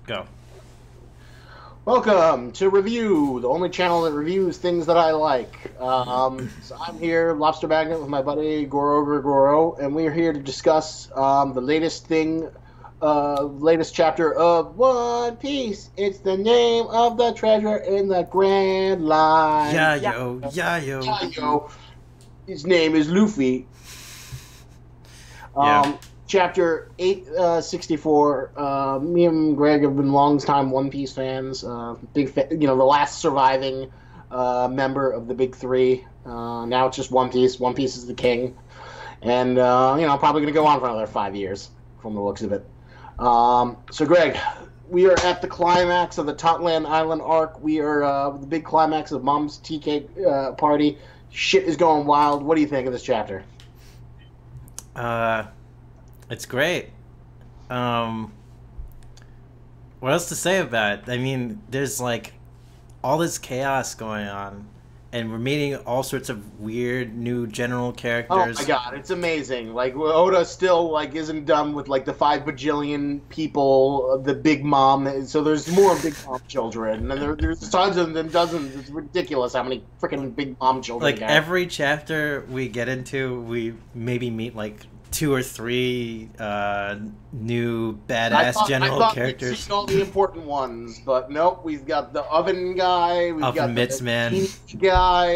Go. Welcome to Review, the only channel that reviews things that I like. So I'm here, Lobster Magnet, with my buddy Gorogregoro, and we're here to discuss the latest chapter of One Piece. It's the name of the treasure in the Grand Line. Yeah, Yeah, yo, yeah, yo. yeah, yo. His name is Luffy. Yeah. Chapter 864. Me and Greg have been long-time One Piece fans. The last surviving member of the big three. Now it's just One Piece. One Piece is the king, and probably going to go on for another 5 years from the looks of it. So, Greg, we are at the climax of the Totland Island arc. We are the big climax of Mom's tea cake party. Shit is going wild. What do you think of this chapter? It's great. What else to say about it? I mean, there's like all this chaos going on, and we're meeting all sorts of weird new general characters. Oh my god, it's amazing. Like Oda still like isn't done with like the 5 bajillion people, the Big Mom. So there's more Big Mom children, and there's tons of them, dozens. It's ridiculous how many freaking Big Mom children. Like every chapter we get into, we maybe meet like 2 or 3 new badass general characters. We'd seen all the important ones, but nope. We've got the oven guy. We've got Mitts the man guy.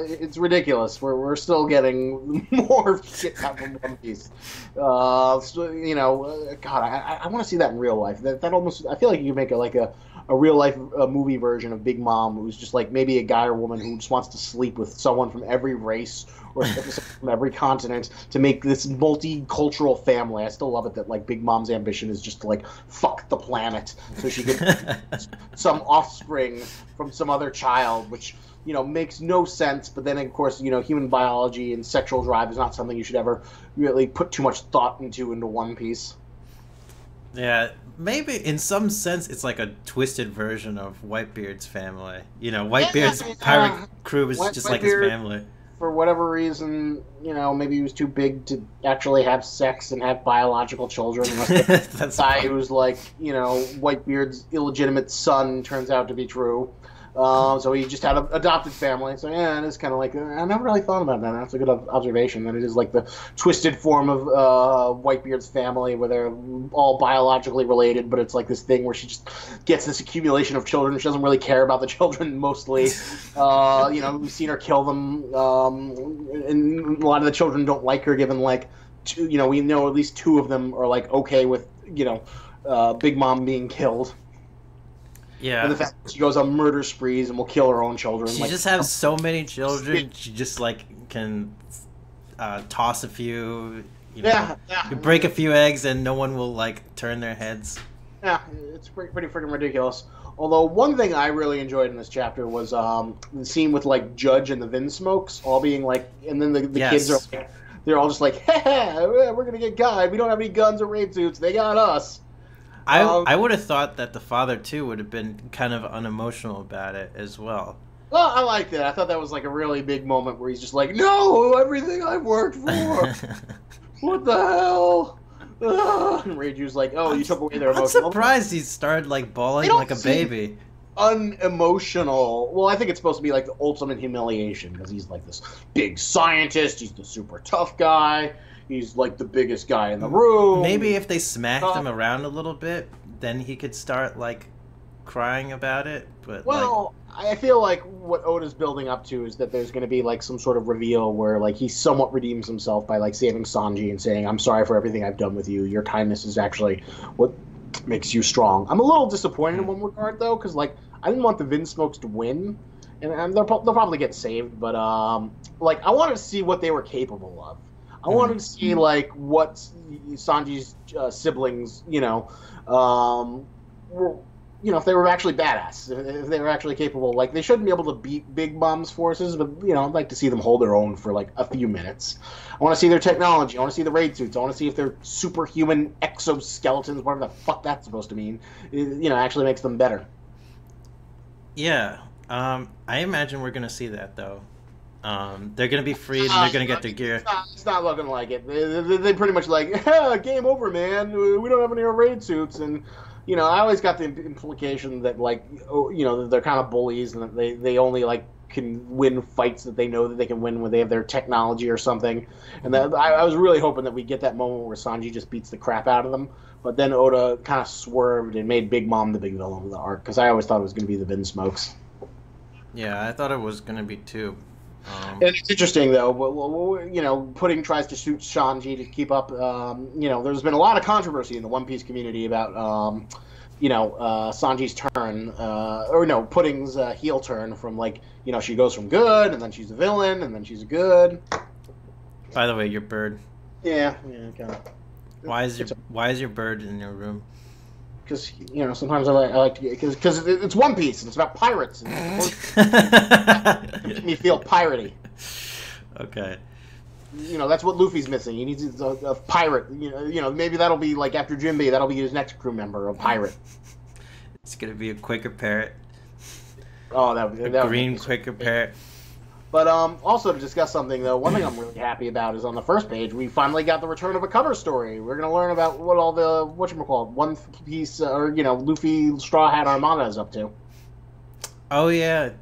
It's ridiculous. We're still getting more shit out from One Piece. God, I want to see that in real life. That almost. I feel like you could make a real life movie version of Big Mom, who's just like maybe a guy or woman who just wants to sleep with someone from every race or from every continent to make this multicultural family. I still love it that like Big Mom's ambition is just to like fuck the planet so she can some offspring from some other child, which makes no sense. But then of course human biology and sexual drive is not something you should ever really put too much thought into One Piece. Yeah, maybe in some sense it's like a twisted version of Whitebeard's family. Whitebeard's pirate crew is just like his family. For whatever reason, maybe he was too big to actually have sex and have biological children. The guy who's like, Whitebeard's illegitimate son turns out to be true. So he just had an adopted family. So yeah, it is kind of like, I never really thought about that. That's a good observation. That it is like the twisted form of Whitebeard's family, where they're all biologically related, but it's like this thing where she just gets this accumulation of children. She doesn't really care about the children mostly. We've seen her kill them, and a lot of the children don't like her. Given like, we know at least 2 of them are like okay with Big Mom being killed. Yeah. And the fact that she goes on murder sprees and will kill her own children. She just has so many children. She just like can toss a few. You break a few eggs and no one will like turn their heads. Yeah, it's pretty freaking ridiculous. Although one thing I really enjoyed in this chapter was the scene with like Judge and the Vinsmokes all being like, and then the kids are like, they're all just like, hey, we're gonna get Guy. We don't have any guns or raid suits. They got us. I would have thought that the father too would have been kind of unemotional about it as well. Well, I liked it. I thought that was like a really big moment where he's just like, "No, everything I've worked for. What the hell?" And Reiju's like, "Oh, you took away their emotion." I'm surprised he started like bawling like a baby. Unemotional. Well, I think it's supposed to be like the ultimate humiliation because he's like this big scientist. He's the super tough guy. He's like the biggest guy in the room. Maybe if they smacked him around a little bit, then he could start like crying about it. But I feel like what Oda's building up to is that there's going to be like some sort of reveal where like he somewhat redeems himself by like saving Sanji and saying, "I'm sorry for everything I've done with you. Your kindness is actually what makes you strong." I'm a little disappointed in one regard though, because like I didn't want the Vinsmokes to win, and they'll probably get saved. But like I wanted to see what they were capable of. I wanted to see like what Sanji's siblings, were, if they were actually badass, if they were actually capable. Like they shouldn't be able to beat Big Mom's forces, but I'd like to see them hold their own for like a few minutes. I want to see their technology. I want to see the raid suits. I want to see if their superhuman exoskeletons, whatever the fuck that's supposed to mean, actually makes them better. Yeah, I imagine we're gonna see that though. They're gonna be freed and they're gonna get their gear. It's not looking like it. They pretty much like, game over, man. We don't have any raid suits, and I always got the implication that they're kind of bullies and that they only can win fights that they know that they can win when they have their technology or something. And that I was really hoping that we get that moment where Sanji just beats the crap out of them. But then Oda kind of swerved and made Big Mom the big villain of the arc, because I always thought it was going to be the Vinsmokes. Yeah, I thought it was going to be too. And it's interesting, though. Pudding tries to shoot Sanji to keep up. There's been a lot of controversy in the One Piece community about, Sanji's turn, Pudding's heel turn from she goes from good and then she's a villain and then she's good. By the way, your bird. Yeah, kind of. Why is your bird in your room? Because sometimes I like to get because it's One Piece and it's about pirates. And it makes me feel piratey. Okay. That's what Luffy's missing. He needs a pirate. Maybe that'll be after Jinbei. That'll be his next crew member, a pirate. It's gonna be a Quaker parrot. Oh, that green Quaker parrot. But also to discuss something, though, one thing I'm really happy about is on the first page, we finally got the return of a cover story. We're going to learn about what all the, One Piece, Luffy Straw Hat Armada is up to. Oh, yeah.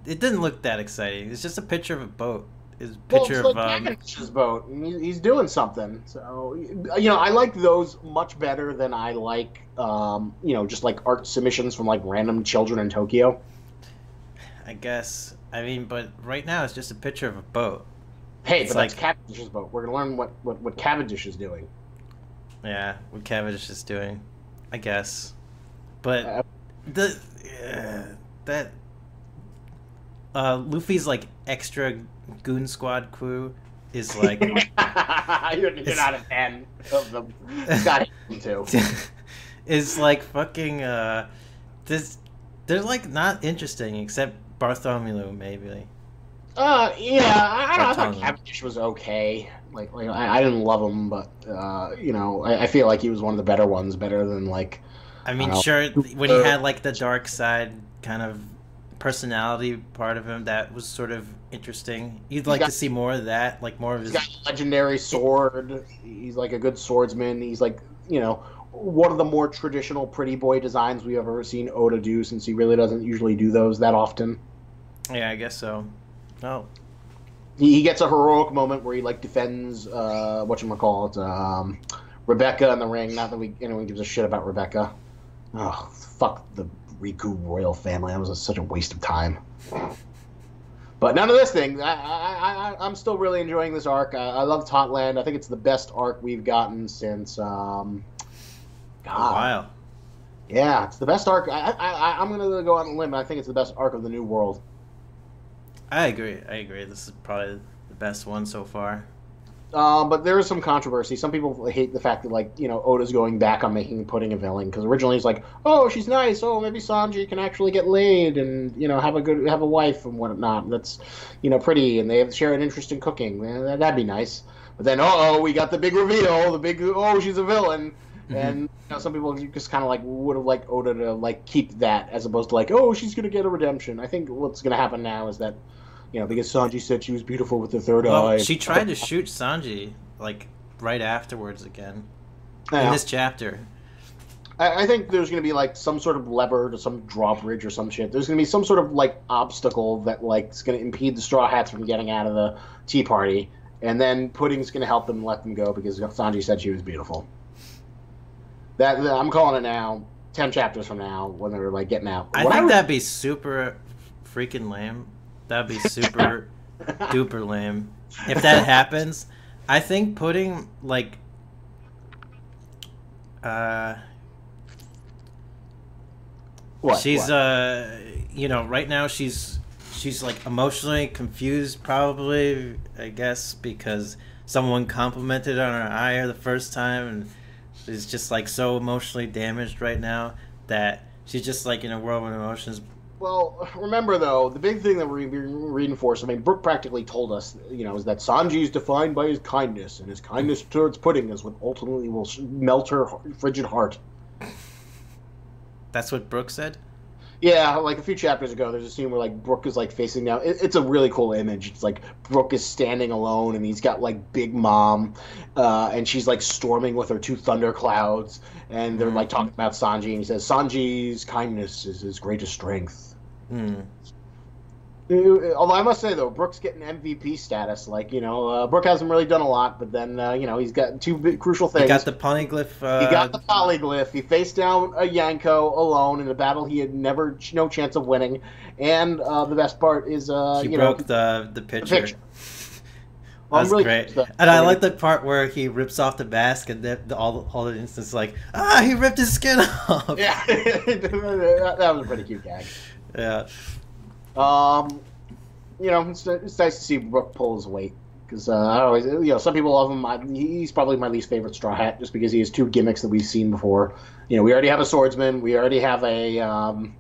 It didn't look that exciting. It's just a picture of a boat. It's a picture of Cavendish's boat, and he's doing something. So, I like those much better than I like, just art submissions from random children in Tokyo. I guess. I mean, but right now it's just a picture of a boat. Hey, but that's Cavendish's boat. We're gonna learn what Cavendish is doing. Yeah, what Cavendish is doing, I guess. But Luffy's extra goon squad crew is you're not a fan of them. Got him too. Is fucking they're not interesting except Bartholomew, maybe. I thought Cavendish was okay. I didn't love him, but I feel like he was one of the better ones, better than I mean, sure, when he had the dark side kind of personality part of him, that was sort of interesting. You'd like to see more of that, more of his. He's got a legendary sword. He's a good swordsman. He's one of the more traditional pretty boy designs we've ever seen Oda do, since he really doesn't usually do those that often. Yeah, I guess so. Oh. He gets a heroic moment where he defends Rebecca in the ring. Not that anyone gives a shit about Rebecca. Oh, fuck the Riku royal family. That was such a waste of time. But none of this thing. I'm still really enjoying this arc. I love Totland. I think it's the best arc we've gotten since Wow. Yeah, it's the best arc. I'm going to go on a limb. I think it's the best arc of the New World. I agree. This is probably the best one so far. But there is some controversy. Some people hate the fact that, Oda's going back on making Pudding a villain, because originally he's oh, she's nice. Oh, maybe Sanji can actually get laid and, have a wife and whatnot. That's, pretty, and they share an interest in cooking. That'd be nice. But then, we got the big reveal. She's a villain. Mm-hmm. And some people just kind of would have liked Oda to keep that, as opposed to she's gonna get a redemption. I think what's gonna happen now is that because Sanji said she was beautiful with the third eye. She tried to shoot Sanji right afterwards again in this chapter. I think there's gonna be some sort of lever to some drawbridge or some shit. There's gonna be some sort of obstacle that is gonna impede the Straw Hats from getting out of the tea party, and then Pudding's gonna help them let them go because Sanji said she was beautiful. I'm calling it now. 10 chapters from now, when they're getting out. I think that'd be super freaking lame. That'd be super duper lame if that happens. I think Pudding what? She's right now she's emotionally confused, probably, I guess, because someone complimented on her eye the first time, and she's just so emotionally damaged right now that she's just in a whirlwind of emotions. Well, remember though, the big thing that we're reinforced. I mean, Brooke practically told us, is that Sanji is defined by his kindness, and his kindness towards Pudding is what ultimately will melt her frigid heart. That's what Brooke said? Yeah, like a few chapters ago, there's a scene where like Brooke is like facing down. It's a really cool image. It's like Brooke is standing alone, and he's got like Big Mom, and she's like storming with her two thunderclouds, and they're like talking about Sanji, and he says Sanji's kindness is his greatest strength. Hmm. Although I must say though, Brooke's getting MVP status. Like Brooke hasn't really done a lot, but then he's got two big, crucial things. He got the polyglyph. He got the polyglyph. He faced down a Yanko alone in a battle he had no chance of winning. And the best part is he broke the picture. The picture. That's really great. And I like the part where he rips off the mask and all the instance like, he ripped his skin off. Yeah, that was a pretty cute gag. Yeah. It's nice to see Brooke pull his weight because I always, some people love him. He's probably my least favorite Straw Hat just because he has two gimmicks that we've seen before. We already have a swordsman. We already have a a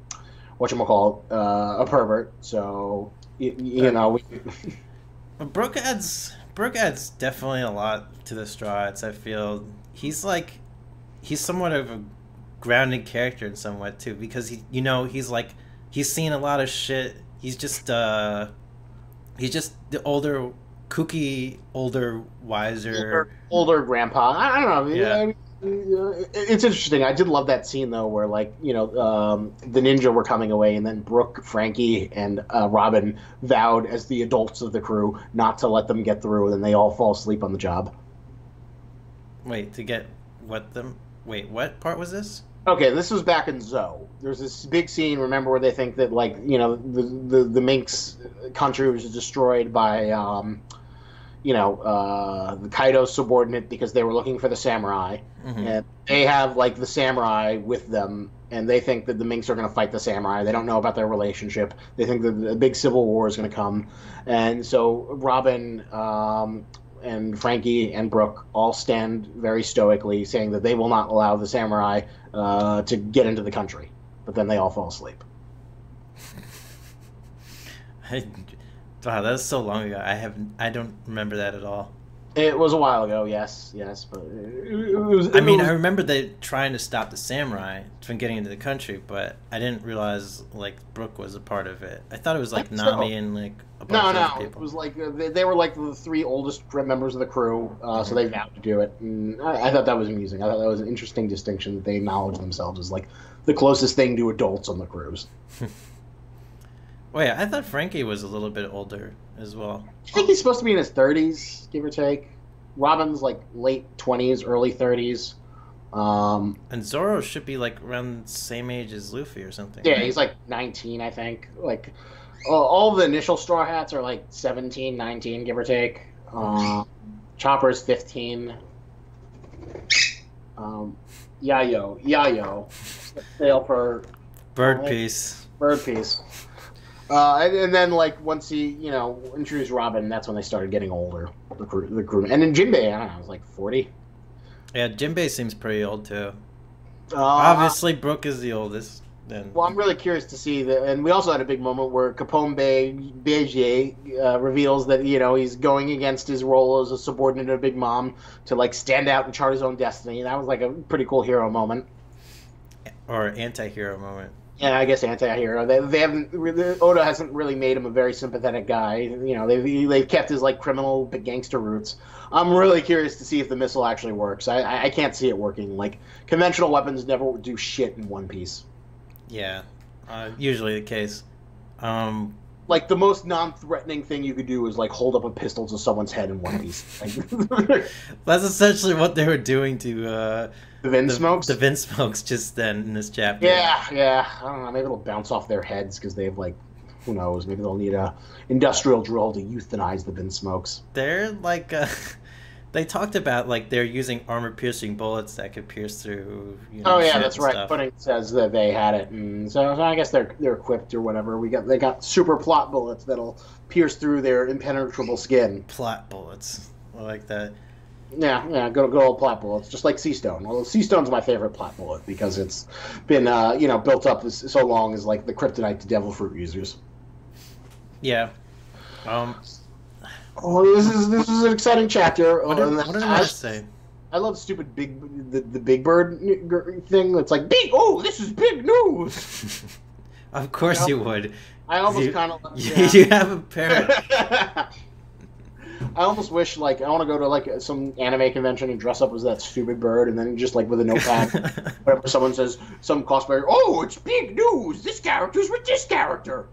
pervert. So Brooke adds definitely a lot to the Straw Hats. I feel he's somewhat of a grounded character in somewhat too because he's seen a lot of shit. He's just the older, kooky, older grandpa. I don't know. Yeah. It's interesting. I did love that scene though, where the ninja were coming away, and then Brooke, Frankie, and Robin vowed as the adults of the crew not to let them get through, and then they all fall asleep on the job. Wait, what part was this? Okay, this was back in Zoe. There's this big scene, remember, where they think that, the Minx country was destroyed by, the Kaido's subordinate because they were looking for the samurai. Mm-hmm. And they have, the samurai with them, and they think that the Minx are going to fight the samurai. They don't know about their relationship. They think that a big civil war is going to come. And so Robin and Frankie and Brooke all stand very stoically, saying that they will not allow the samurai to get into the country. But then they all fall asleep. Wow, that was so long ago. I don't remember that at all. It was a while ago, yes, but I remember they trying to stop the samurai from getting into the country, but I didn't realize Brooke was a part of it. I thought it was Nami and a bunch of people. It was they were the three oldest members of the crew, so they vowed to do it. And I thought that was amusing. I thought that was an interesting distinction that they acknowledged themselves as the closest thing to adults on the cruise. Wait, I thought Frankie was a little bit older as well. I think he's supposed to be in his 30s, give or take. Robin's late 20s, early 30s. And Zoro should be around the same age as Luffy or something. Yeah, he's 19, I think. All the initial Straw Hats are 17, 19, give or take. Chopper's 15. Yayo. Sale for Bird Piece. And then once he introduced Robin, that's when they started getting older. The crew. And then Jinbei, I don't know, was 40. Yeah, Jinbei seems pretty old too. Obviously, Brooke is the oldest. Then. Well, I'm really curious to see that. And we also had a big moment where Capone Beige reveals that he's going against his role as a subordinate of Big Mom to stand out and chart his own destiny. That was a pretty cool hero moment. Or anti-hero moment. Yeah, I guess anti-hero. They haven't. Oda hasn't really made him a very sympathetic guy. They've kept his criminal gangster roots. I'm really curious to see if the missile actually works. I can't see it working. Conventional weapons never do shit in One Piece. Yeah, usually the case. The most non-threatening thing you could do is hold up a pistol to someone's head in One Piece. That's essentially what they were doing to the Vinsmokes. The Vinsmokes just then in this chapter. Yeah. I don't know. Maybe it'll bounce off their heads because they have who knows? Maybe they'll need a industrial drill to euthanize the Vinsmokes. They're they talked about they're using armor-piercing bullets that could pierce through. That's right. Pudding says that they had it, and so I guess they're equipped or whatever. They got super plot bullets that'll pierce through their impenetrable skin. Plot bullets, I like that. Yeah, good old plot bullets, just like Sea Stone. Although Sea Stone's my favorite plot bullet because it's been built up so long as the kryptonite to devil fruit users. Yeah. This is an exciting chapter. What did I say? I love stupid the Big Bird thing. That's big. Oh, this is big news. Of course you would. I almost kind of You have a parrot. I almost wish, like, I want to go to, like, some anime convention and dress up as that stupid bird, and then just, like, with a notepad, whenever someone says, some cosplayer, oh, it's big news, this character's with this character.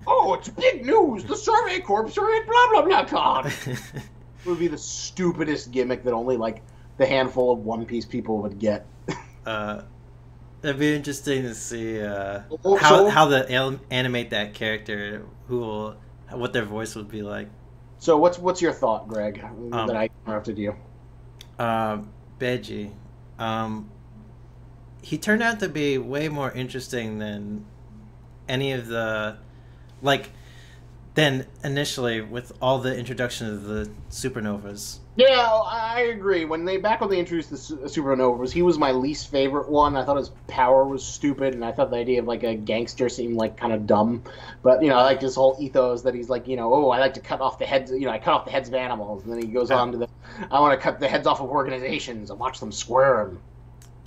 Oh, it's big news, the Survey Corps are in blah, blah, blah, con. It would be the stupidest gimmick that only, like, the handful of One Piece people would get. That'd be interesting to see how they animate that character, what their voice would be like. So what's your thought, Greg, that I interrupted you? Beji. He turned out to be way more interesting than any of the, than initially with all the introduction of the supernovas. Yeah, I agree. Back when they introduced the supernovas, he was my least favorite one. I thought his power was stupid, and I thought the idea of, like, a gangster seemed, like, kind of dumb. But, I like this whole ethos that he's like, oh, I like to cut off the heads, I cut off the heads of animals. And then he goes on to I want to cut the heads off of organizations and watch them squirm.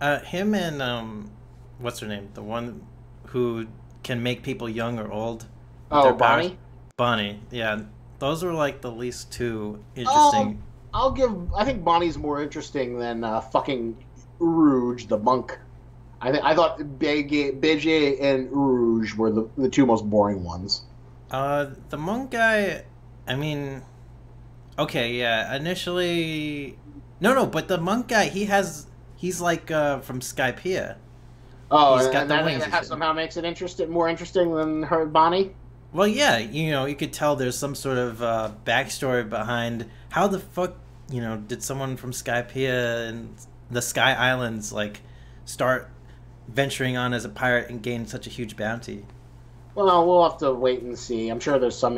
Him and, what's her name? The one who can make people young or old. Oh, Bonnie? Bonnie, yeah. Those were, like, the least two interesting... I think Bonnie's more interesting than fucking Rouge, the monk. I thought Beje and Rouge were the two most boring ones. The monk guy, I mean, okay, yeah, initially... No, but the monk guy, he's like from Skypiea. Oh, and that somehow makes it more interesting than her Bonnie? Well, yeah, you could tell there's some sort of backstory behind how the fuck, did someone from Skypiea and the Sky Islands, like, start venturing on as a pirate and gain such a huge bounty? Well, we'll have to wait and see. I'm sure there's some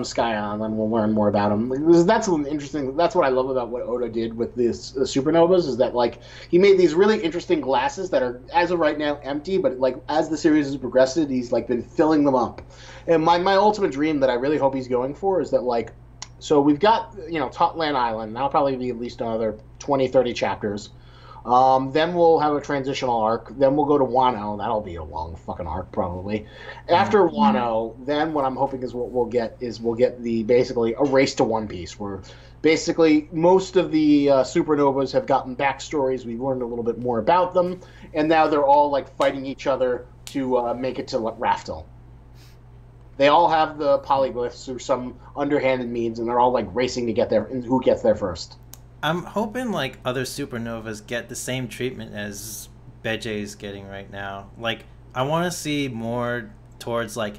Sky Island. We'll learn more about him. That's interesting. That's what I love about what Oda did with this supernovas, is that, like, he made these really interesting glasses that are, as of right now, empty, but, like, as the series has progressed, he's, like, been filling them up. And my ultimate dream that I really hope he's going for is that, like, so we've got, Totland Island. That'll probably be at least another 20, 30 chapters. Then we'll have a transitional arc. Then we'll go to Wano. That'll be a long fucking arc, probably. After Wano, then what I'm hoping is we'll get basically a race to One Piece, where basically most of the supernovas have gotten backstories. We've learned a little bit more about them, and now they're all, like, fighting each other to make it to Raftel. They all have the polyglyphs through some underhanded means, and they're all, like, racing to get there, and who gets there first. I'm hoping, like, other supernovas get the same treatment as Beje is getting right now. Like, I want to see more towards, like,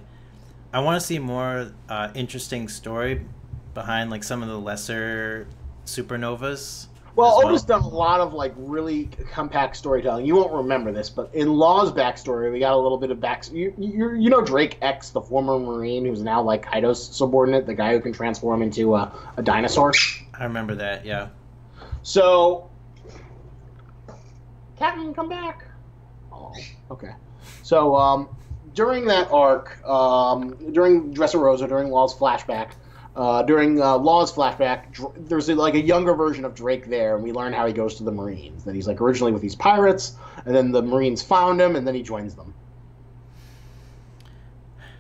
I want to see more interesting story behind, like, some of the lesser supernovas. Well, Oda's done a lot of, like, really compact storytelling. You won't remember this, but in Law's backstory, we got a little bit of You know Drake X, the former Marine, who's now, like, Kaido's subordinate, the guy who can transform into a dinosaur? I remember that, yeah. So, Captain, come back. Oh, okay. So, during that arc, during Dressrosa, during Law's flashback, there's like a younger version of Drake there, and we learn how he goes to the Marines. That he's, like, originally with these pirates, and then the Marines found him, and then he joins them.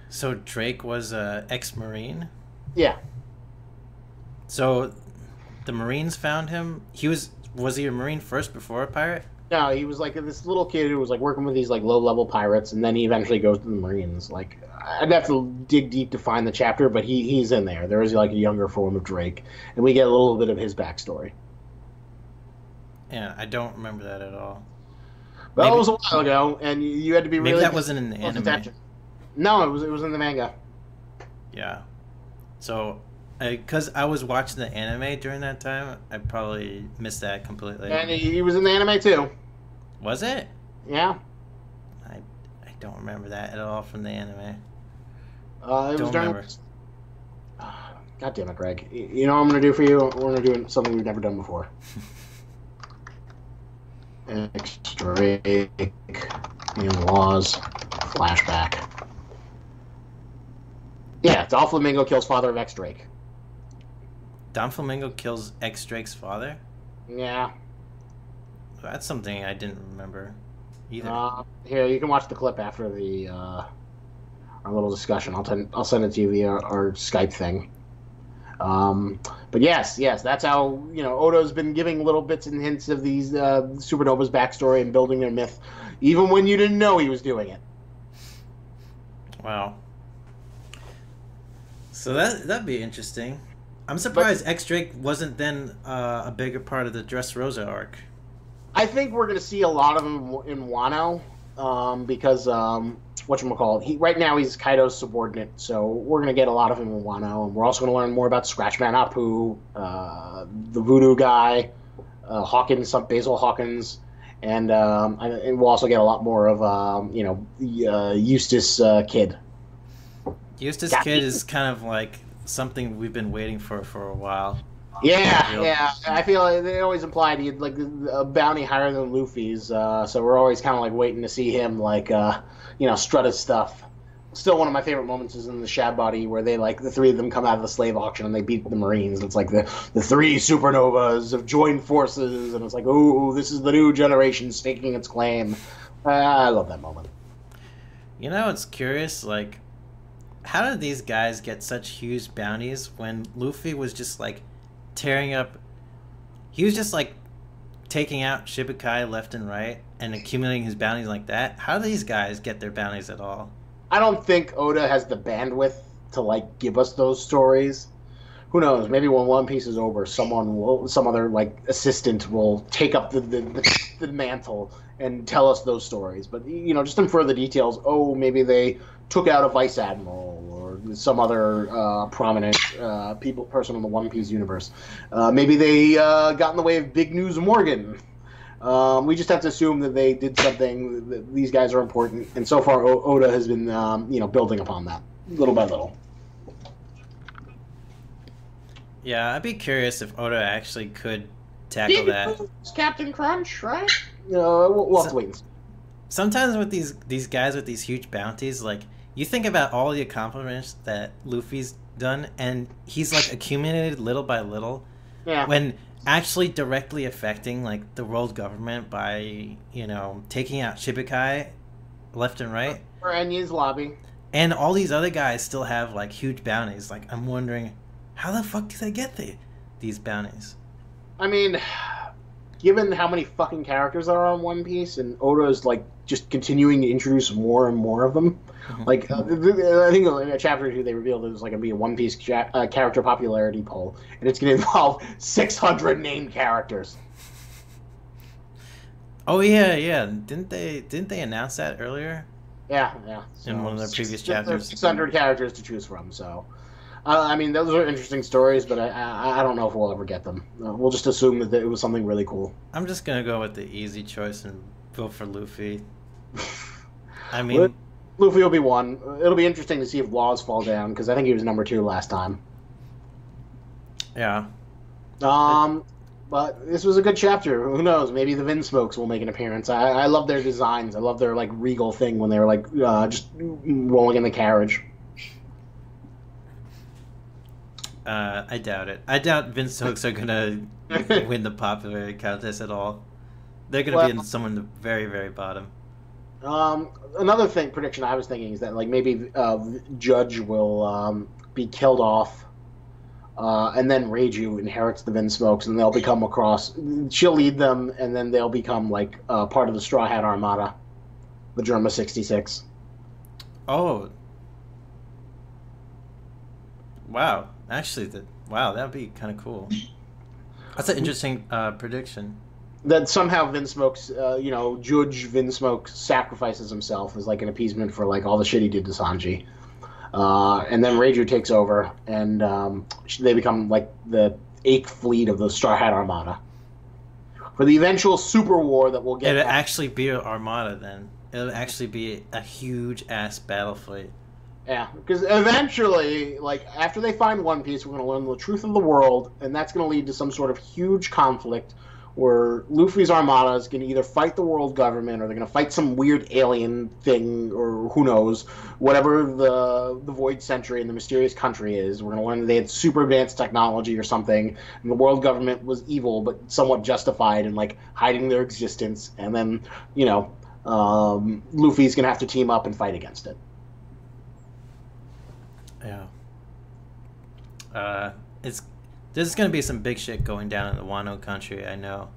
So Drake was a ex-Marine? Yeah. So the Marines found him? Was he a Marine first before a pirate? No, he was, like, this little kid who was, like, working with these, like, low-level pirates, and then he eventually goes to the Marines. Like, I'd have to dig deep to find the chapter, but he's in there. There is, like, a younger form of Drake, and we get a little bit of his backstory. Yeah, I don't remember that at all. Well, it was a while ago, and you had to be really... Maybe that wasn't in the anime. Attention. No, it was in the manga. Yeah. So, because I was watching the anime during that time, I probably missed that completely. And he was in the anime, too. Was it? Yeah. I don't remember that at all from the anime. It was during... God damn it, Greg. You know what I'm going to do for you? We're going to do something we've never done before. Drake in Law's flashback. Yeah, Doflamingo kills father of X-Drake. Doflamingo kills X-Drake's father? Yeah. That's something I didn't remember. either. Here, you can watch the clip after the our little discussion. I'll send it to you via our Skype thing. But yes, that's how Oda's been giving little bits and hints of these supernovas backstory and building their myth, even when you didn't know he was doing it. Wow. So that'd be interesting. I'm surprised X Drake wasn't then a bigger part of the Dressrosa arc. I think we're going to see a lot of him in Wano because whatchamacallit, right now he's Kaido's subordinate, so we're going to get a lot of him in Wano, and we're also going to learn more about Scratchman Apu, the voodoo guy, Hawkins, Basil Hawkins, and we'll also get a lot more of Eustace Kid. Eustace Kid is kind of like something we've been waiting for a while. Yeah. I feel like they always implied he'd like a bounty higher than Luffy's, so we're always kind of like waiting to see him like strut his stuff. Still, one of my favorite moments is in the Shad Body where they the three of them come out of the slave auction and they beat the Marines. It's like the three supernovas have joined forces, and it's like, oh, this is the new generation staking its claim. I love that moment. It's curious, like, how did these guys get such huge bounties when Luffy was just like tearing up? He was just like taking out Shibukai left and right and accumulating his bounties like that. How do these guys get their bounties at all? I don't think Oda has the bandwidth to give us those stories. Who knows? Maybe when One Piece is over, some other assistant will take up the mantle and tell us those stories. But just infer the details. Oh, maybe they took out a vice admiral or some other prominent person in the One Piece universe. Maybe they got in the way of Big News Morgan. We just have to assume that they did something, that these guys are important, and so far Oda has been building upon that little by little. Yeah, I'd be curious if Oda actually could tackle that. It's Captain Crunch, right? We'll have to wait and see. Sometimes with these guys with these huge bounties, like, you think about all the accomplishments that Luffy's done, and he's like accumulated little by little. Yeah. When actually directly affecting the world government by taking out Shibukai left and right. Or Enya's lobby. And all these other guys still have huge bounties. I'm wondering, how the fuck do they get these bounties? I mean, given how many fucking characters there are on One Piece, and Oda's just continuing to introduce more and more of them. Mm-hmm. I think in a chapter or two they revealed there's going to be a One Piece character popularity poll, and it's going to involve 600 named characters. Oh yeah. Didn't they announce that earlier? Yeah. So, in one of their previous chapters. 600 characters to choose from. So, those are interesting stories, but I don't know if we'll ever get them. We'll just assume that it was something really cool. I'm just gonna go with the easy choice and vote for Luffy. I mean, Luffy will be one. It'll be interesting to see if Laws fall down, because I think he was number 2 last time. Yeah. But this was a good chapter. Who knows? Maybe the Vinsmokes will make an appearance. I love their designs. I love their regal thing when they were just rolling in the carriage. I doubt it. I doubt Vinsmokes are gonna win the popularity contest at all. They're gonna be in someone the very, very bottom. Another prediction I was thinking is that maybe Judge will be killed off, and then Reiju inherits the Vinsmokes, and they'll become she'll lead them, and then they'll become part of the Straw Hat Armada, the Germa 66. Oh, wow! Actually, that'd be kind of cool. That's an interesting prediction. That somehow Vinsmokes, Judge Vinsmoke sacrifices himself as an appeasement for all the shit he did to Sanji, and then Reiju takes over, and they become the 8th fleet of the Straw Hat Armada for the eventual super war that will get. It'll actually be an armada then. It'll actually be a huge ass battle fleet. Yeah, because eventually, after they find One Piece, we're going to learn the truth of the world, and that's going to lead to some sort of huge conflict where Luffy's armada is going to either fight the world government, or they're going to fight some weird alien thing, or who knows, whatever the Void Century and the mysterious country is. We're going to learn that they had super advanced technology or something, and the world government was evil, but somewhat justified in hiding their existence. And then, Luffy's gonna have to team up and fight against it. Yeah. It's there's gonna be some big shit going down in the Wano country. I know,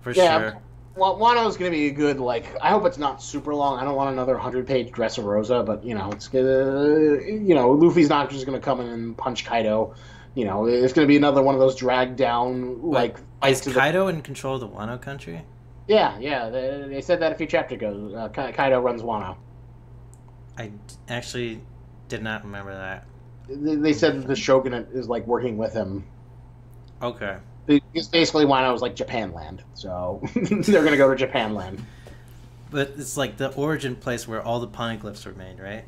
for sure. Well, Wano's going to be a good, like, I hope it's not super long. I don't want another 100-page Dressrosa, but, it's going to, Luffy's not just going to come in and punch Kaido. It's going to be another one of those dragged down, like... Is Kaido in control of the Wano country? Yeah. They said that a few chapters ago. Kaido runs Wano. I actually did not remember that. They said that the Shogunate is, like, working with him. Okay. Because basically Wano is like Japan land, so they're going to go to Japan land. But it's like the origin place where all the poneglyphs were made, right?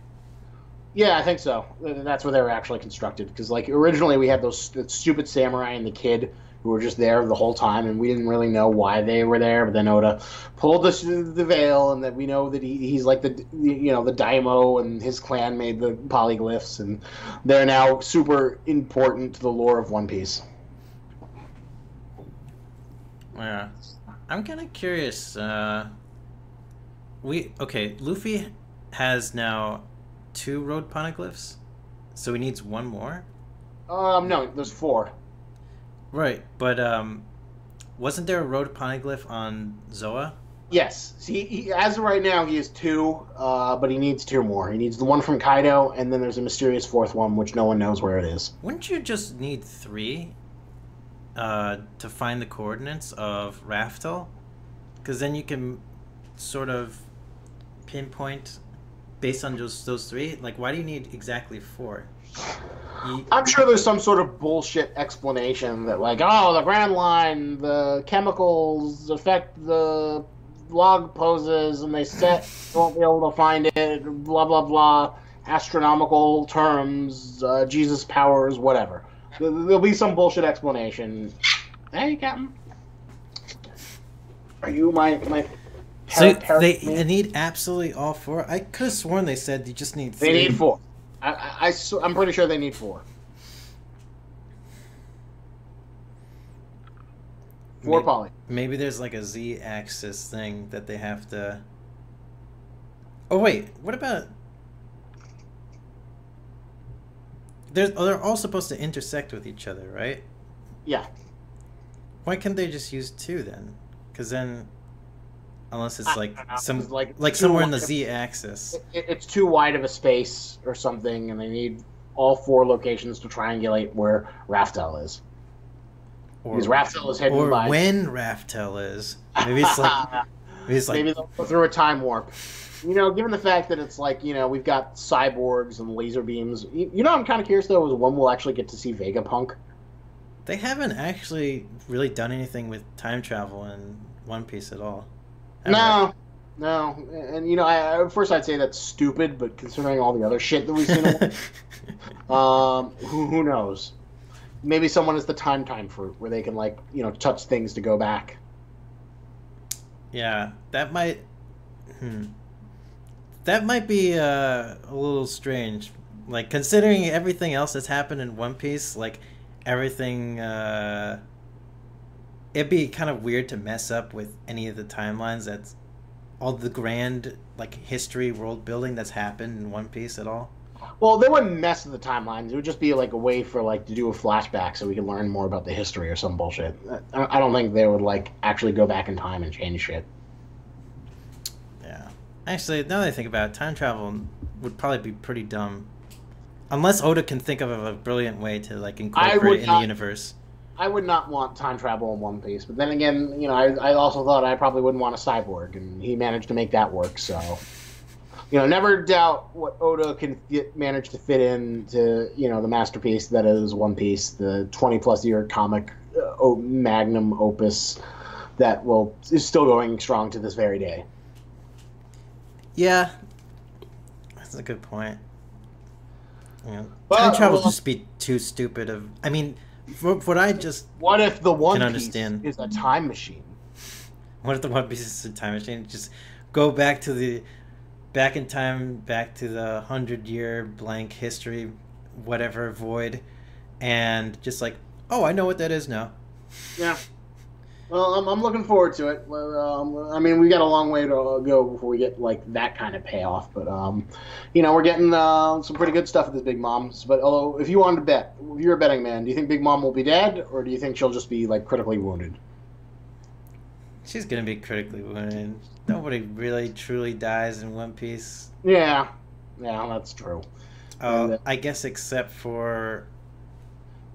Yeah, I think so. That's where they were actually constructed. Because like originally we had the stupid samurai and the kid who were just there the whole time, and we didn't really know why they were there. But then Oda pulled the veil, and that we know that he's like the daimyo, and his clan made the polyglyphs, and they're now super important to the lore of One Piece. Yeah, I'm kind of curious. Luffy has now 2 road poneglyphs, so he needs 1 more. No, there's 4. Right, but wasn't there a road poneglyph on Zoa? Yes, he as of right now he has 2, but he needs 2 more. He needs the one from Kaido, and then there's a mysterious 4th one which no one knows where it is. Wouldn't you just need 3? To find the coordinates of Raftel, because then you can sort of pinpoint based on just those 3. Like, why do you need exactly 4? I'm sure there's some sort of bullshit explanation that, like, the Grand Line, the chemicals affect the log poses, and they won't be able to find it. Blah blah blah, astronomical terms, Jesus powers, whatever. There'll be some bullshit explanation. Hey, Captain. Are you my So they need absolutely all 4? I could have sworn they said you just need 3. They need 4. I'm pretty sure they need 4. 4 poly. Maybe there's like a Z-axis thing that they have to... Oh, wait. What about... They're all supposed to intersect with each other, right? Yeah. Why can't they just use 2 then? Because then, unless it's like somewhere in the Z-axis, it's too wide of a space or something, and they need all 4 locations to triangulate where Raftel is. Because Raftel is hidden by... Or when Raftel is. Maybe it's like... maybe they'll go through a time warp. Given the fact that it's like, we've got cyborgs and laser beams. I'm kind of curious, though, is when we'll actually get to see Vegapunk. They haven't actually really done anything with time travel in One Piece at all. No. And, at first I'd say that's stupid, but considering all the other shit that we've seen, who knows? Maybe someone is the time fruit, where they can, like, touch things to go back. Yeah, that might... That might be a little strange. Like, considering everything else that's happened in One Piece, like, everything... it'd be kind of weird to mess up with any of the timelines that's... all the grand, like, history, world building that's happened in One Piece at all. Well, they wouldn't mess with the timelines. It would just be, like, a way for, like, to do a flashback so we could learn more about the history or some bullshit. I don't think they would, like, actually go back in time and change shit. Actually, now that I think about it, time travel would probably be pretty dumb. Unless Oda can think of a brilliant way to, like, incorporate it in the universe. I would not want time travel in One Piece. But then again, I also thought I probably wouldn't want a cyborg, and he managed to make that work, so... never doubt what Oda can manage to fit into, the masterpiece that is One Piece, the 20-plus year comic magnum opus that is still going strong to this very day. Yeah, that's a good point. Time travel just be too stupid. I mean, what I just what if the One Piece understand is a time machine? What if the One Piece is a time machine? Just go back in time, back to the 100-year blank history, whatever void, and just like, oh, I know what that is now. Yeah. Well, I'm looking forward to it. I mean, we got a long way to go before we get like that kind of payoff. But we're getting some pretty good stuff with this Big Mom. But although, if you wanted to bet, if you're a betting man, do you think Big Mom will be dead, or do you think she'll just be like critically wounded? She's gonna be critically wounded. Nobody really truly dies in One Piece. Yeah, yeah, that's true. And I guess except for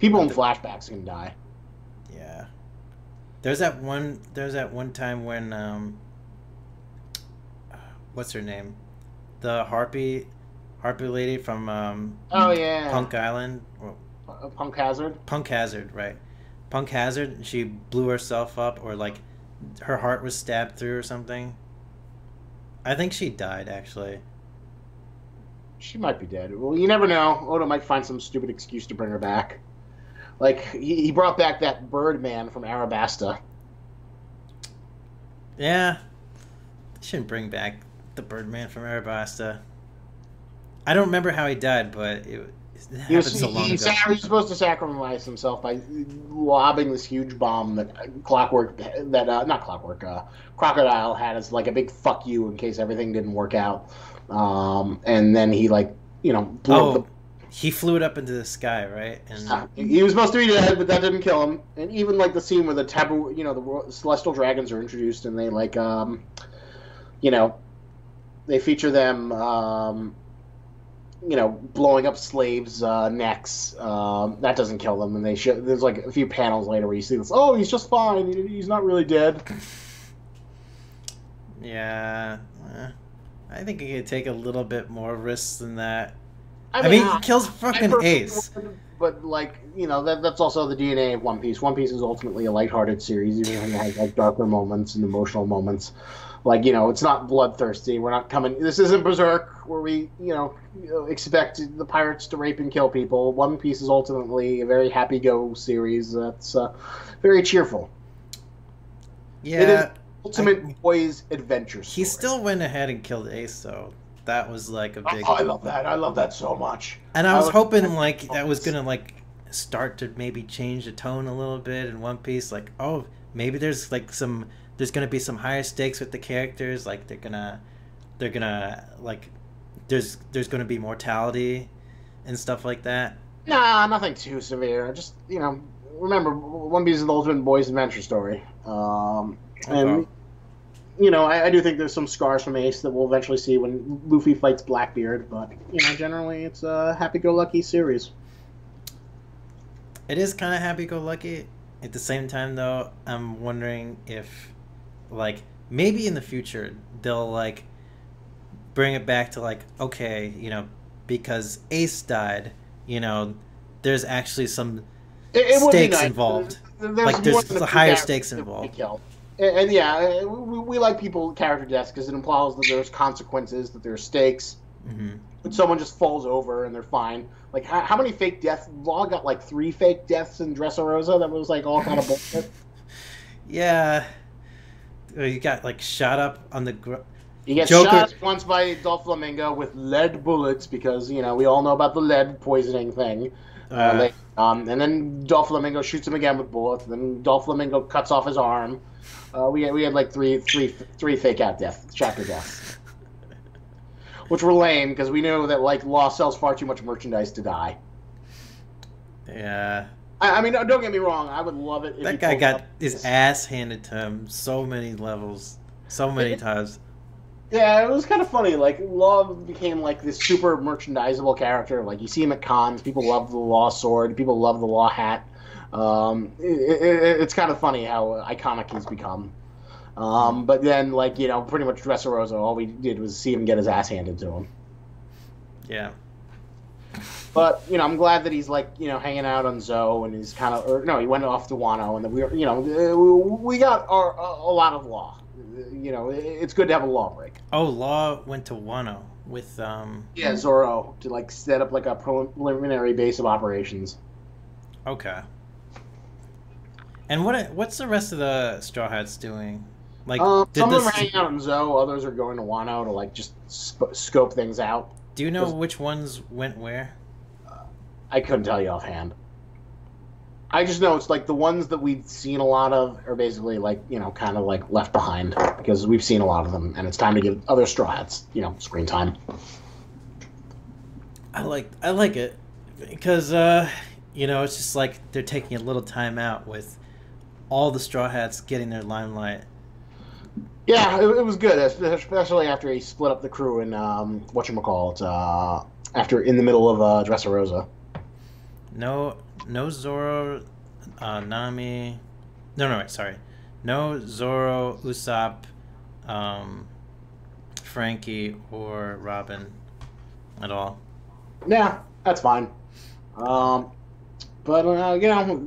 people in flashbacks can die. yeah. There's that one. There's that one time when what's her name? The harpy lady from Oh yeah, Punk Island. Well, Punk Hazard. Punk Hazard, right? Punk Hazard. She blew herself up, or like her heart was stabbed through, or something. I think she died actually. She might be dead. Well, you never know. Oda might find some stupid excuse to bring her back. Like he brought back that Birdman from Arabasta. Yeah, shouldn't bring back the Birdman from Arabasta. I don't remember how he died, but it happened so long ago. He was supposed to sacrifice himself by lobbing this huge bomb that Crocodile had as like a big fuck you in case everything didn't work out. And then he blew up the. He flew it up into the sky, right? And he was supposed to be dead, but that didn't kill him. And even like the scene where the taboo, the celestial dragons are introduced, and they they feature them, blowing up slaves' necks. That doesn't kill them, and there's like a few panels later where you see this. Oh, he's just fine. He's not really dead. Yeah, I think he could take a little bit more risks than that. I mean, he kills fucking Ace. But that's also the DNA of One Piece. One Piece is ultimately a lighthearted series, even when it has like darker moments and emotional moments. Like, it's not bloodthirsty. We're not coming. This isn't Berserk, where we, expect the pirates to rape and kill people. One Piece is ultimately a very happy-go series that's very cheerful. Yeah, it is ultimate boys' adventure story. He still went ahead and killed Ace, though. That was like a big. Oh, I love that. I love that so much. And I was hoping like that was gonna like start to maybe change the tone a little bit in One Piece. Like, oh, maybe there's like there's gonna be some higher stakes with the characters. Like they're gonna like there's gonna be mortality and stuff like that. Nah, nothing too severe. Just remember, One Piece is the ultimate boys' adventure story. And I do think there's some scars from Ace that we'll eventually see when Luffy fights Blackbeard, but generally it's a happy-go-lucky series. It is kind of happy-go-lucky. At the same time, though, I'm wondering if, like, maybe in the future they'll like bring it back to like, okay, because Ace died, there's actually some stakes involved. Like there's the higher stakes involved. And yeah, we like character deaths because it implies that there's consequences, that there's stakes. Mm-hmm. But someone just falls over and they're fine. Like, how many fake deaths? Law got like 3 fake deaths in Dressrosa that was like all kind of bullshit. Yeah. You got like shot up on the You get shot once by Doflamingo with lead bullets because, we all know about the lead poisoning thing. And then Doflamingo shoots him again with bullets. Then Doflamingo cuts off his arm. We had like three fake out chapter deaths, which were lame because we knew that like Law sells far too much merchandise to die. Yeah. I mean, don't get me wrong. I would love it if that guy got his ass handed to him so many levels, so many times. Yeah, it was kind of funny. Like, Law became like this super merchandisable character. Like, you see him at cons. People love the Law sword. People love the Law hat. It's kind of funny how iconic he's become. But then, like, pretty much Dressrosa, all we did was see him get his ass handed to him. Yeah. But, I'm glad that he's, like, hanging out on Zoe, and he's kind of... Or, no, he went off to Wano, and we got a lot of Law. It's good to have a Law break. Oh, Law went to Wano with... Yeah, Zoro, to, like, set up, like, a preliminary base of operations. Okay. And what's the rest of the Straw Hats doing? Like, some of them are hanging out in Zoe, others are going to Wano to like just scope things out. Do you know which ones went where? I couldn't tell you offhand. I just know it's like the ones that we've seen a lot of are basically like, kind of like left behind because we've seen a lot of them and it's time to give other Straw Hats, screen time. I like it because it's just like they're taking a little time out with all the Straw Hats getting their limelight. Yeah, it was good, especially after he split up the crew in whatchamacallit, after in the middle of Dressrosa. No Zoro, Nami. No, wait, sorry. No Zoro, Usopp, Frankie, or Robin at all. Yeah, that's fine. But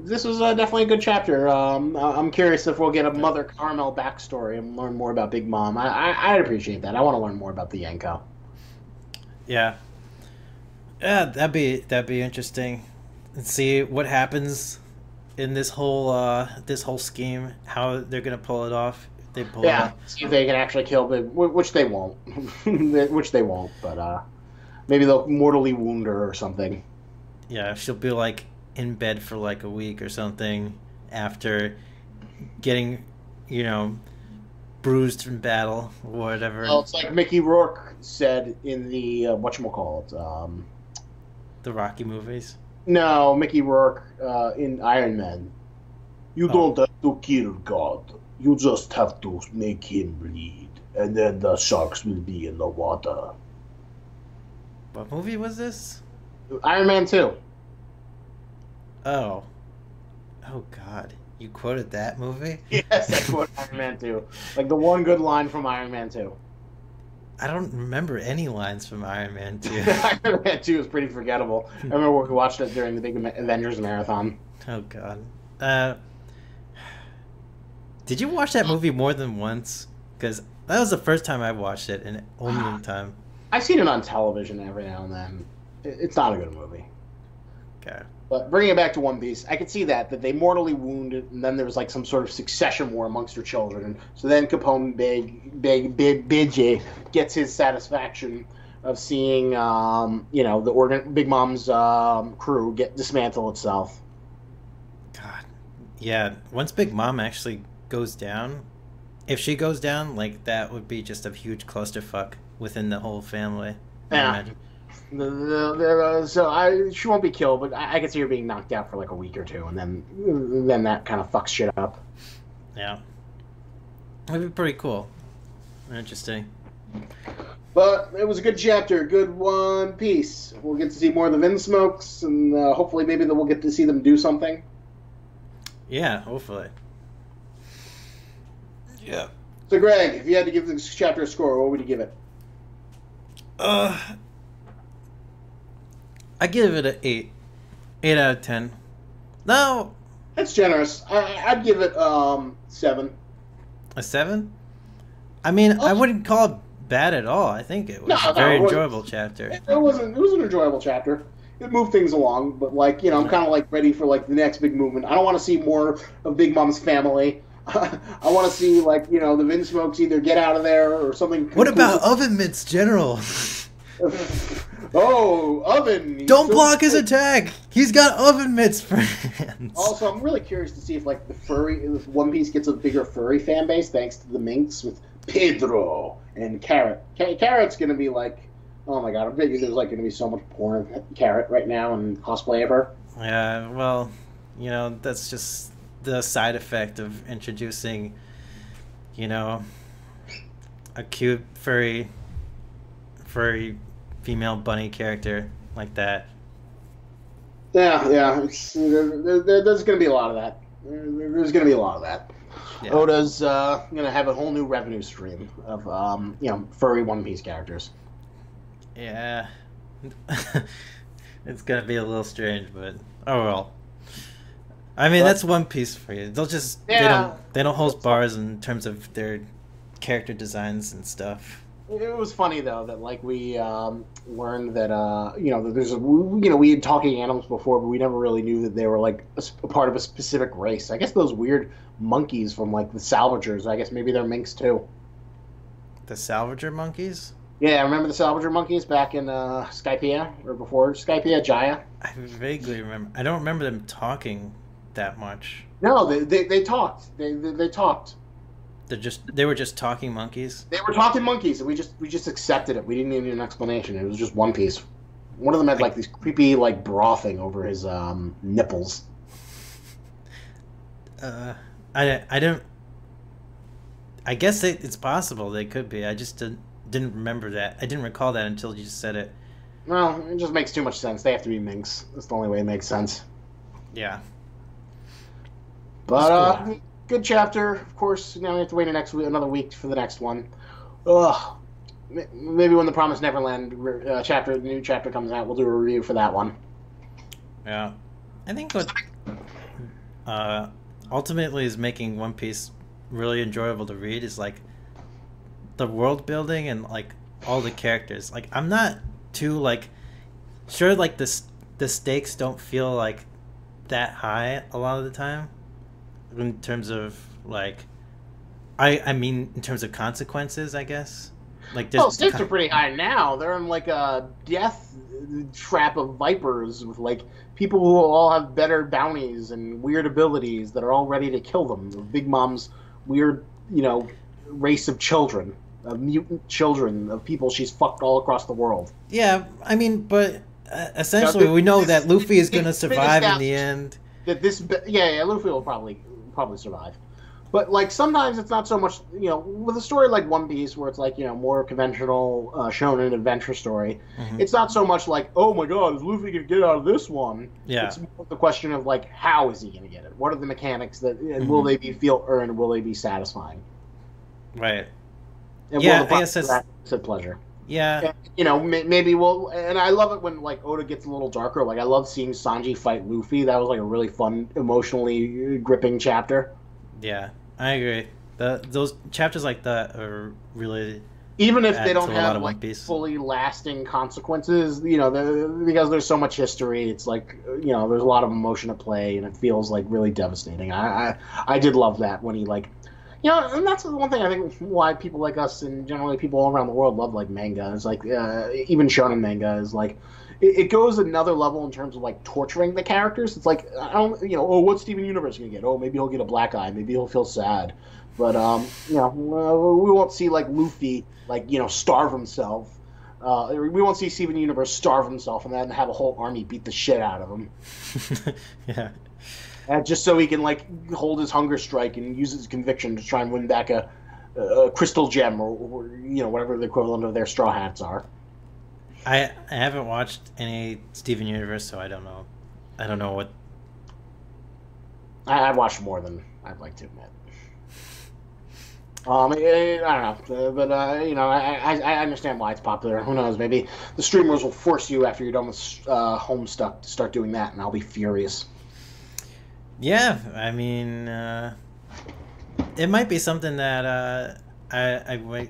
this was definitely a good chapter. I'm curious if we'll get a Mother Carmel backstory and learn more about Big Mom. I'd appreciate that. I want to learn more about the Yanko. Yeah, that'd be interesting. And see what happens in this whole scheme. How they're gonna pull it off. If they pull it off. See if they can actually kill Big, which they won't. Which they won't. But maybe they'll mortally wound her or something. Yeah, she'll be like in bed for like a week or something after getting, bruised in battle or whatever. Well, it's like Mickey Rourke said in the whatchamacallit, the Rocky movies. No, Mickey Rourke in Iron Man. You don't have to kill God. You just have to make him bleed, and then the sharks will be in the water. What movie was this? Iron Man 2. Oh God! You quoted that movie? Yes, I quoted Iron Man 2. Like the one good line from Iron Man 2. I don't remember any lines from Iron Man 2. Iron Man 2 is pretty forgettable. I remember we watched it during the big Avengers marathon. Oh God! Did you watch that movie more than once? Because that was the first time I watched it, and only time. I've seen it on television every now and then. It's not a good movie. Okay. But bringing it back to One Piece, I could see that they mortally wounded, and then there was like some sort of succession war amongst her children. So then Capone Big gets his satisfaction of seeing, Big Mom's crew dismantle itself. God, yeah. Once Big Mom actually goes down, if she goes down, like that would be just a huge clusterfuck within the whole family. Yeah. She won't be killed, but I could see her being knocked out for like a week or two, and then that kind of fucks shit up. Yeah, that'd be pretty cool, interesting. But it was a good chapter, good One Piece. We'll get to see more of the Vinsmokes, and hopefully maybe we'll get to see them do something. Yeah, hopefully. Yeah. So Greg, if you had to give this chapter a score, what would you give it? I give it an 8. 8 out of 10. No. That's generous. I'd give it 7. A 7? I mean, I wouldn't call it bad at all. I think it was a very enjoyable chapter. It was an enjoyable chapter. It moved things along, but I'm kind of like ready for like the next big movement. I don't want to see more of Big Mom's family. I want to see the Vinsmokes either get out of there or something. What about Oven Mitts General? Oh, Oven! Don't block his attack. He's got Oven Mitts for hands. Also, I'm really curious to see if if One Piece gets a bigger furry fan base thanks to the minks with Pedro and Carrot. Carrot's gonna be like, oh my god! I bet you there's gonna be so much porn of Carrot right now and cosplay of her. Yeah, well, that's just the side effect of introducing, a cute furry female bunny character like that. Yeah. There's going to be a lot of that. There's going to be a lot of that. Yeah. Oda's going to have a whole new revenue stream of furry One Piece characters. Yeah. It's going to be a little strange, but oh well. I mean, that's One Piece for you. They'll just they don't hold bars in terms of their character designs and stuff. It was funny though that we learned that that we had talking animals before, but we never really knew that they were like a part of a specific race. I guess those weird monkeys from the Salvagers. I guess maybe they're minks too. The Salvager monkeys? Yeah, remember the Salvager monkeys back in Skypiea or before Skypiea, Jaya? I vaguely remember. I don't remember them talking that much. No, they talked. They talked. They were just talking monkeys. They were talking monkeys, and we just accepted it. We didn't need an explanation. It was just One Piece. One of them had like these creepy like brothing over his nipples. I don't. I guess it's possible they could be. I just didn't remember that. I didn't recall that until you just said it. Well, it just makes too much sense. They have to be minks. That's the only way it makes sense. Yeah. But cool. Good chapter. Of course, now we have to wait another week for the next one. Ugh. Maybe when the Promised Neverland new chapter comes out, we'll do a review for that one. Yeah. I think what ultimately is making One Piece really enjoyable to read is like the world building and like all the characters. Like I'm not too like sure like the stakes don't feel like that high a lot of the time in terms of like I mean in terms of consequences, I guess. Like stakes are pretty high now. They're in like a death trap of vipers with like people who all have better bounties and weird abilities that are all ready to kill them. Big Mom's weird, race of children, of mutant children, of people she's fucked all across the world. Yeah, I mean, but essentially we know that Luffy is going to survive in the end. That Luffy will probably survive. But like sometimes it's not so much, with a story like One Piece where it's like, more conventional shonen adventure story. Mm-hmm. It's not so much like, oh my god, is Luffy gonna get out of this one? Yeah. It's more the question of like, how is he gonna get it? What are the mechanics and will they feel earned? Will they be satisfying? Right. And I guess that's a pleasure. Yeah. And, maybe and I love it when like Oda gets a little darker. Like I love seeing Sanji fight Luffy. That was like a really fun, emotionally gripping chapter. Yeah. I agree. Those chapters like that are really even if they don't have like fully lasting consequences, because there's so much history. It's like there's a lot of emotion at play, and it feels like really devastating. I did love that when he like, and that's the one thing I think why people like us and generally people all around the world love like manga. It's like even shonen manga is like. It goes another level in terms of like torturing the characters. It's like I don't, what's Steven Universe gonna get? Oh, maybe he'll get a black eye. Maybe he'll feel sad. But we won't see like Luffy like starve himself. We won't see Steven Universe starve himself and then have a whole army beat the shit out of him. Yeah. Just so he can like hold his hunger strike and use his conviction to try and win back a crystal gem or whatever the equivalent of their straw hats are. I haven't watched any Steven Universe, so I don't know. I don't know what. I've watched more than I'd like to admit. I don't know, but I understand why it's popular. Who knows? Maybe the streamers will force you after you're done with Homestuck to start doing that, and I'll be furious. Yeah, I mean, it might be something that I would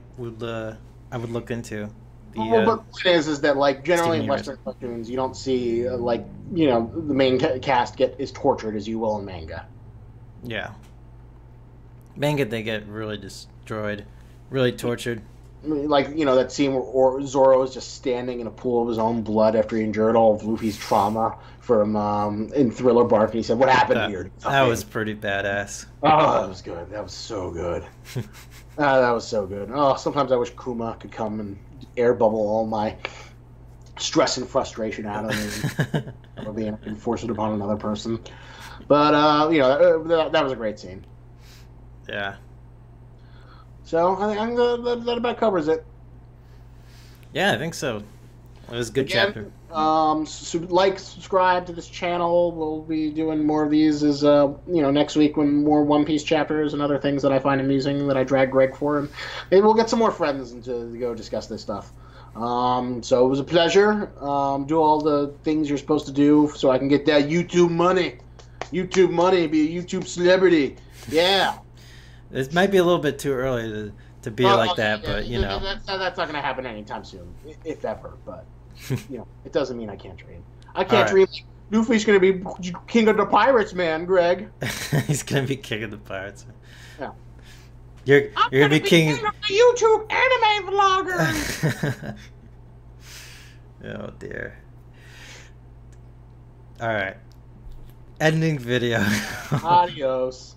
look into. But the point is that like generally in Western cartoons, you don't see the main cast is tortured as you will in manga. Yeah. Manga, they get really destroyed, really tortured. Like that scene where Zoro is just standing in a pool of his own blood after he endured all of Luffy's trauma from in Thriller Bark, and he said, "What happened here?" That was pretty badass. Oh, that was good. That was so good. That was so good. Oh, sometimes I wish Kuma could come and air bubble all my stress and frustration out of me or being enforce it upon another person. But that was a great scene. Yeah. So I think that about covers it. Yeah, I think so. It was a good chapter. Subscribe to this channel. We'll be doing more of these as next week when more One Piece chapters and other things that I find amusing that I drag Greg for, and maybe we'll get some more friends to go discuss this stuff. So it was a pleasure. Do all the things you're supposed to do so I can get that YouTube money. YouTube money, be a YouTube celebrity. Yeah. It might be a little bit too early to be like that, but that's not going to happen anytime soon, if ever. But it doesn't mean I can't dream. I can't dream. Luffy's going to be king of the pirates, man, Greg. He's going to be king of the pirates. Yeah. You're going to be king of the YouTube anime vlogger. Oh dear. All right. Ending video. Adios.